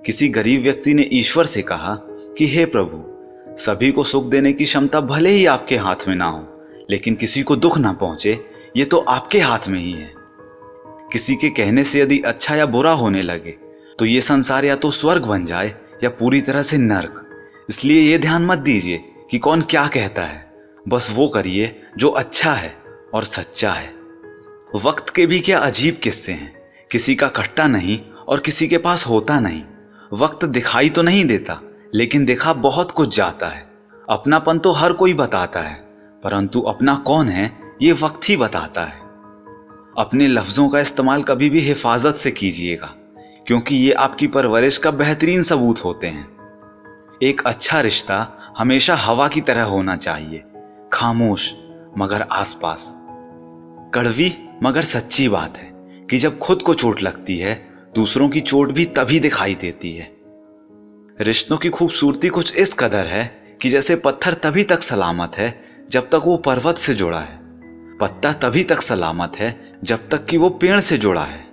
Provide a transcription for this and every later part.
किसी गरीब व्यक्ति ने ईश्वर से कहा कि हे प्रभु, सभी को सुख देने की क्षमता भले ही आपके हाथ में ना हो, लेकिन किसी को दुख ना पहुंचे ये तो आपके हाथ में ही है। किसी के कहने से यदि अच्छा या बुरा होने लगे तो ये संसार या तो स्वर्ग बन जाए या पूरी तरह से नर्क। इसलिए ये ध्यान मत दीजिए कि कौन क्या कहता है, बस वो करिए जो अच्छा है और सच्चा है। वक्त के भी क्या अजीब किस्से हैं, किसी का कटता नहीं और किसी के पास होता नहीं। वक्त दिखाई तो नहीं देता, लेकिन दिखा बहुत कुछ जाता है। अपनापन तो हर कोई बताता है, परंतु अपना कौन है ये वक्त ही बताता है। अपने लफ्ज़ों का इस्तेमाल कभी भी हिफाजत से कीजिएगा, क्योंकि ये आपकी परवरिश का बेहतरीन सबूत होते हैं। एक अच्छा रिश्ता हमेशा हवा की तरह होना चाहिए, खामोश मगर आसपास। कड़वी मगर सच्ची बात है कि जब खुद को चोट लगती है, दूसरों की चोट भी तभी दिखाई देती है। रिश्तों की खूबसूरती कुछ इस कदर है कि जैसे पत्थर तभी तक सलामत है जब तक वो पर्वत से जुड़ा है, पत्ता तभी तक सलामत है जब तक कि वो पेड़ से जुड़ा है,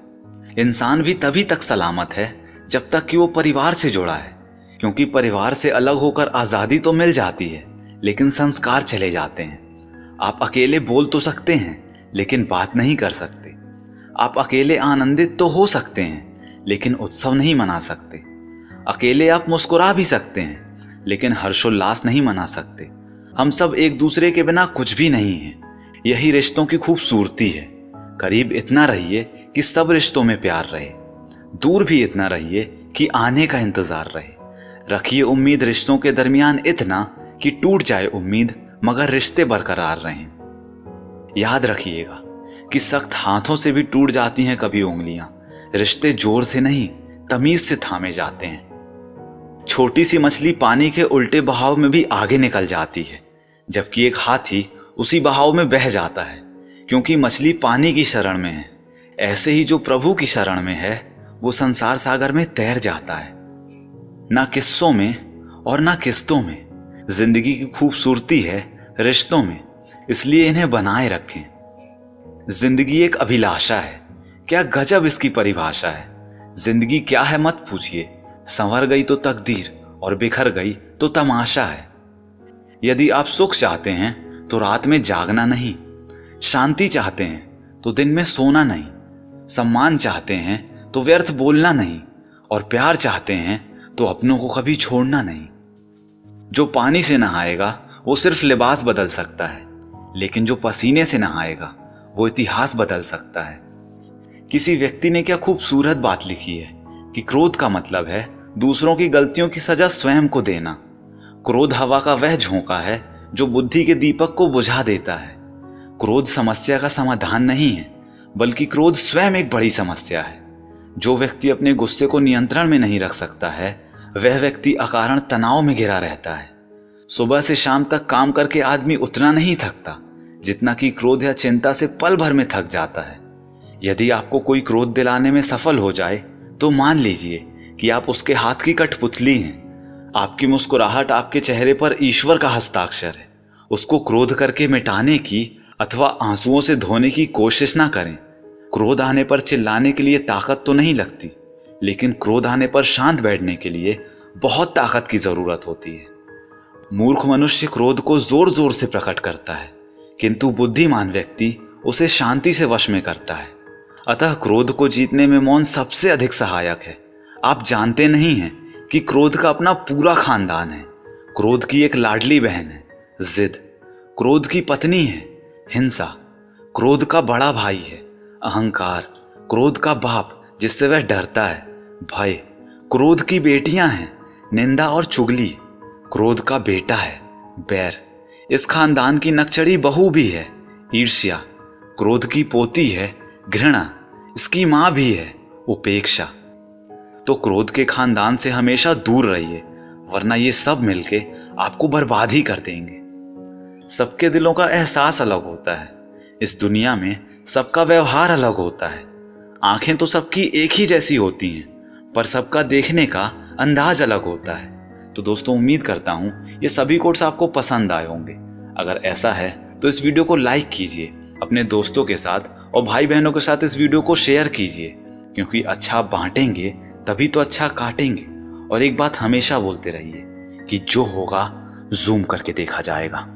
इंसान भी तभी तक सलामत है जब तक कि वो परिवार से जुड़ा है। क्योंकि परिवार से अलग होकर आज़ादी तो मिल जाती है, लेकिन संस्कार चले जाते हैं। आप अकेले बोल तो सकते हैं, लेकिन बात नहीं कर सकते। आप अकेले आनंदित तो हो सकते हैं, लेकिन उत्सव नहीं मना सकते। अकेले आप मुस्कुरा भी सकते हैं, लेकिन हर्षोल्लास नहीं मना सकते। हम सब एक दूसरे के बिना कुछ भी नहीं हैं। यही रिश्तों की खूबसूरती है। करीब इतना रहिए कि सब रिश्तों में प्यार रहे, दूर भी इतना रहिए कि आने का इंतजार रहे। रखिए उम्मीद रिश्तों के दरमियान इतना कि टूट जाए उम्मीद मगर रिश्ते बरकरार रहें। याद रखिएगा कि सख्त हाथों से भी टूट जाती हैं कभी उंगलियां, रिश्ते जोर से नहीं तमीज से थामे जाते हैं। छोटी सी मछली पानी के उल्टे बहाव में भी आगे निकल जाती है, जबकि एक हाथी उसी बहाव में बह जाता है, क्योंकि मछली पानी की शरण में है। ऐसे ही जो प्रभु की शरण में है वो संसार सागर में तैर जाता है। ना किस्सों में और ना किस्तों में जिंदगी की खूबसूरती है रिश्तों में, इसलिए इन्हें बनाए रखें। जिंदगी एक अभिलाषा है, क्या गजब इसकी परिभाषा है। जिंदगी क्या है मत पूछिए, संवर गई तो तकदीर और बिखर गई तो तमाशा है। यदि आप सुख चाहते हैं तो रात में जागना नहीं, शांति चाहते हैं तो दिन में सोना नहीं, सम्मान चाहते हैं तो व्यर्थ बोलना नहीं, और प्यार चाहते हैं तो अपनों को कभी छोड़ना नहीं। जो पानी से नहाएगा वो सिर्फ लिबास बदल सकता है, लेकिन जो पसीने से नहाएगा वो इतिहास बदल सकता है। किसी व्यक्ति ने क्या खूबसूरत बात लिखी है कि क्रोध का मतलब है दूसरों की गलतियों की सजा स्वयं को देना। क्रोध हवा का वह झोंका है जो बुद्धि के दीपक को बुझा देता है। क्रोध समस्या का समाधान नहीं है, बल्कि क्रोध स्वयं एक बड़ी समस्या है। जो व्यक्ति अपने गुस्से को नियंत्रण में नहीं रख सकता है, वह व्यक्ति अकारण तनाव में घिरा रहता है। सुबह से शाम तक काम करके आदमी उतना नहीं थकता जितना कि क्रोध या चिंता से पल भर में थक जाता है। यदि आपको कोई क्रोध दिलाने में सफल हो जाए तो मान लीजिए कि आप उसके हाथ की कठपुतली हैं। आपकी मुस्कुराहट आपके चेहरे पर ईश्वर का हस्ताक्षर है। उसको क्रोध करके मिटाने की अथवा आंसुओं से धोने की कोशिश ना करें। क्रोध आने पर चिल्लाने के लिए ताकत तो नहीं लगती, लेकिन क्रोध आने पर शांत बैठने के लिए बहुत ताकत की जरूरत होती है। मूर्ख मनुष्य क्रोध को जोर जोर से प्रकट करता है, किंतु बुद्धिमान व्यक्ति उसे शांति से वश में करता है। अतः क्रोध को जीतने में मौन सबसे अधिक सहायक है। आप जानते नहीं हैं कि क्रोध का अपना पूरा खानदान है। क्रोध की एक लाडली बहन है जिद, क्रोध की पत्नी है हिंसा, क्रोध का बड़ा भाई है अहंकार, क्रोध का बाप जिससे वह डरता है भय, क्रोध की बेटियां हैं निंदा और चुगली, क्रोध का बेटा है बैर। इस खानदान की नकचड़ी बहू भी है ईर्ष्या, क्रोध की पोती है घृणा, इसकी मां भी है उपेक्षा। तो क्रोध के खानदान से हमेशा दूर रहिए, वरना ये सब मिलके आपको बर्बाद ही कर देंगे। सबके दिलों का एहसास अलग होता है। इस दुनिया में सबका व्यवहार अलग होता है। आंखें तो सबकी एक ही जैसी होती हैं, पर सबका देखने का अंदाज अलग होता है। तो दोस्तों, उम्मीद करता हूं ये सभी कोट्स आपको पसंद आए होंगे। अगर ऐसा है तो इस वीडियो को लाइक कीजिए, अपने दोस्तों के साथ और भाई बहनों के साथ इस वीडियो को शेयर कीजिए, क्योंकि अच्छा बांटेंगे तभी तो अच्छा काटेंगे। और एक बात हमेशा बोलते रहिए कि जो होगा जूम करके देखा जाएगा।